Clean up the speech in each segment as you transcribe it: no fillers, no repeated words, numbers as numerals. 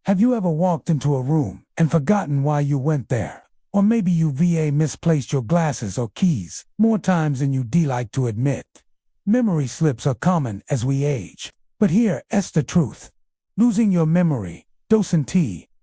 Have you ever walked into a room and forgotten why you went there? Or maybe you misplaced your glasses or keys more times than you'd like to admit. Memory slips are common as we age. But here's the truth. Losing your memory, docent,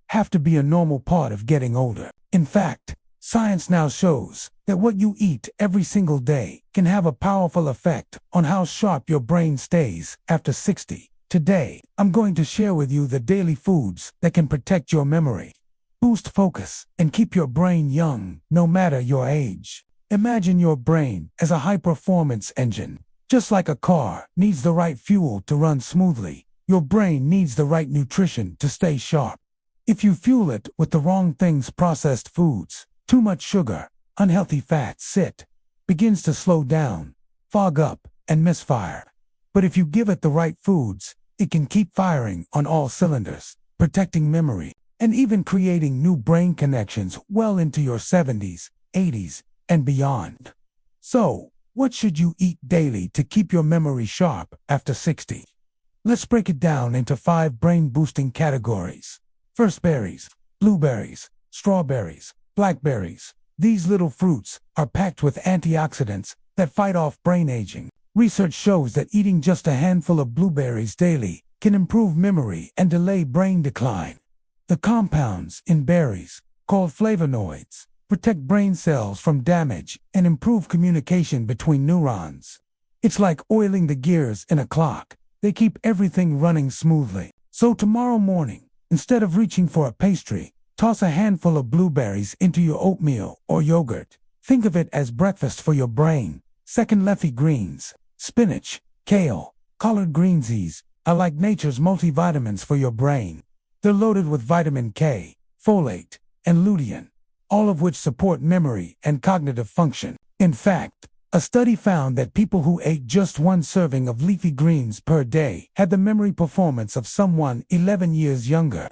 have to be a normal part of getting older. In fact, science now shows that what you eat every single day can have a powerful effect on how sharp your brain stays after 60. Today, I'm going to share with you the daily foods that can protect your memory, boost focus, and keep your brain young no matter your age. Imagine your brain as a high-performance engine. Just like a car needs the right fuel to run smoothly, your brain needs the right nutrition to stay sharp. If you fuel it with the wrong things, processed foods, too much sugar, unhealthy fats, it begins to slow down, fog up, and misfire. But if you give it the right foods, it can keep firing on all cylinders, protecting memory, and even creating new brain connections well into your 70s, 80s, and beyond. So, what should you eat daily to keep your memory sharp after 60? Let's break it down into 5 brain-boosting categories. First, berries, blueberries, strawberries, blackberries. These little fruits are packed with antioxidants that fight off brain aging. Research shows that eating just a handful of blueberries daily can improve memory and delay brain decline. The compounds in berries, called flavonoids, protect brain cells from damage and improve communication between neurons. It's like oiling the gears in a clock. They keep everything running smoothly. So tomorrow morning, instead of reaching for a pastry, toss a handful of blueberries into your oatmeal or yogurt. Think of it as breakfast for your brain. Second, leafy greens. Spinach, kale, collard greens are like nature's multivitamins for your brain. They're loaded with vitamin K, folate, and lutein, all of which support memory and cognitive function. In fact, a study found that people who ate just 1 serving of leafy greens per day had the memory performance of someone 11 years younger.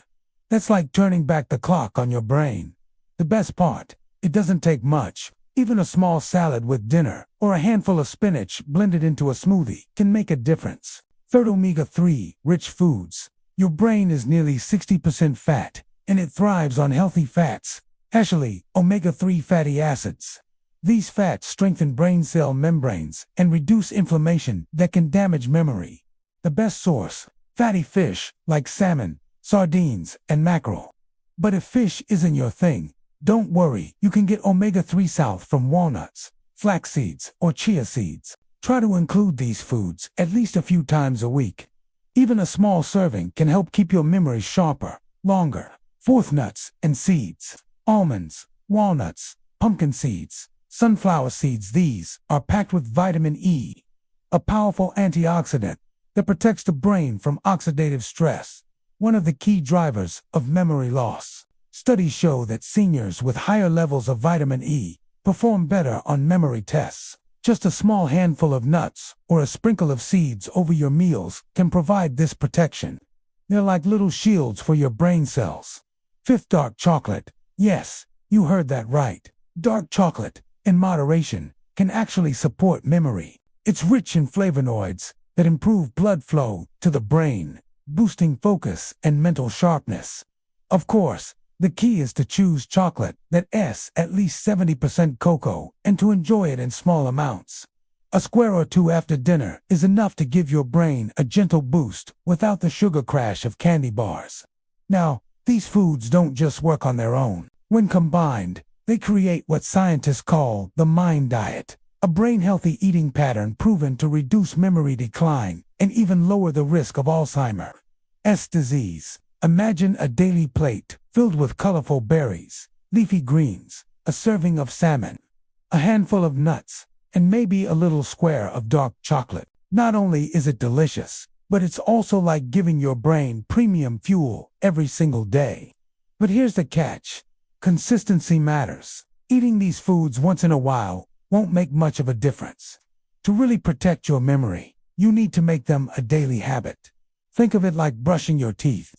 That's like turning back the clock on your brain. The best part, it doesn't take much. Even a small salad with dinner or a handful of spinach blended into a smoothie can make a difference. Third, omega-3 rich foods. Your brain is nearly 60% fat, and it thrives on healthy fats, especially omega-3 fatty acids. These fats strengthen brain cell membranes and reduce inflammation that can damage memory. The best source, fatty fish like salmon, sardines, and mackerel. But if fish isn't your thing, don't worry, you can get omega-3 south from walnuts, flax seeds, or chia seeds. Try to include these foods at least a few times a week. Even a small serving can help keep your memory sharper, longer. Fourth, nuts and seeds. Almonds, walnuts, pumpkin seeds, sunflower seeds. These are packed with vitamin E, a powerful antioxidant that protects the brain from oxidative stress, one of the key drivers of memory loss. Studies show that seniors with higher levels of vitamin E perform better on memory tests. Just a small handful of nuts or a sprinkle of seeds over your meals can provide this protection. They're like little shields for your brain cells. Fifth, dark chocolate. Yes, you heard that right. Dark chocolate, in moderation, can actually support memory. It's rich in flavonoids that improve blood flow to the brain, boosting focus and mental sharpness. Of course, the key is to choose chocolate that's at least 70% cocoa and to enjoy it in small amounts. A square or 2 after dinner is enough to give your brain a gentle boost without the sugar crash of candy bars. Now, these foods don't just work on their own. When combined, they create what scientists call the mind diet, a brain-healthy eating pattern proven to reduce memory decline and even lower the risk of Alzheimer's disease. Imagine a daily plate filled with colorful berries, leafy greens, a serving of salmon, a handful of nuts, and maybe a little square of dark chocolate. Not only is it delicious, but it's also like giving your brain premium fuel every single day. But here's the catch. Consistency matters. Eating these foods once in a while won't make much of a difference. To really protect your memory, you need to make them a daily habit. Think of it like brushing your teeth.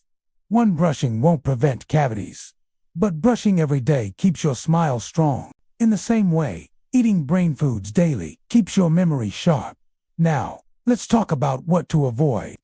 One brushing won't prevent cavities, but brushing every day keeps your smile strong. In the same way, eating brain foods daily keeps your memory sharp. Now, let's talk about what to avoid.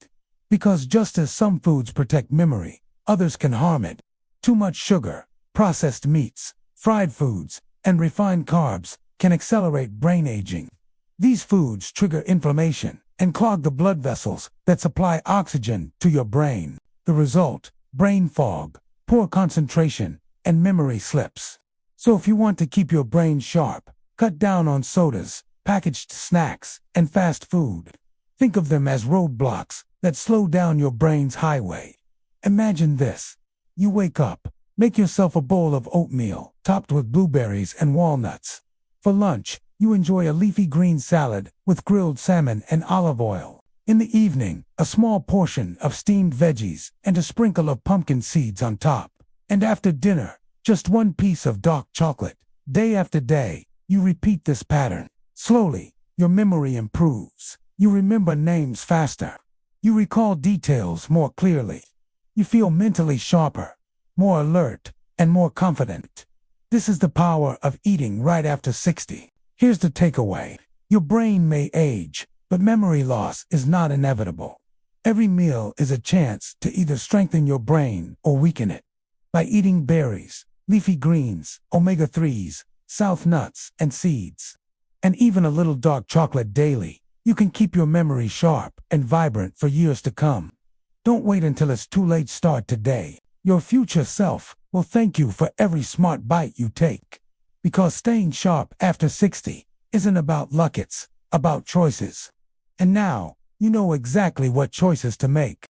Because just as some foods protect memory, others can harm it. Too much sugar, processed meats, fried foods, and refined carbs can accelerate brain aging. These foods trigger inflammation and clog the blood vessels that supply oxygen to your brain. The result: brain fog, poor concentration, and memory slips. So if you want to keep your brain sharp, cut down on sodas, packaged snacks, and fast food. Think of them as roadblocks that slow down your brain's highway. Imagine this. You wake up, make yourself a bowl of oatmeal topped with blueberries and walnuts. For lunch, you enjoy a leafy green salad with grilled salmon and olive oil. In the evening, a small portion of steamed veggies and a sprinkle of pumpkin seeds on top. And after dinner, just one piece of dark chocolate. Day after day, you repeat this pattern. Slowly, your memory improves. You remember names faster. You recall details more clearly. You feel mentally sharper, more alert, and more confident. This is the power of eating right after 60. Here's the takeaway. Your brain may age, but memory loss is not inevitable. Every meal is a chance to either strengthen your brain or weaken it. By eating berries, leafy greens, omega-3s, south nuts, and seeds, and even a little dark chocolate daily, you can keep your memory sharp and vibrant for years to come. Don't wait until it's too late. Start today. Your future self will thank you for every smart bite you take. Because staying sharp after 60 isn't about luck, it's about choices. And now, you know exactly what choices to make.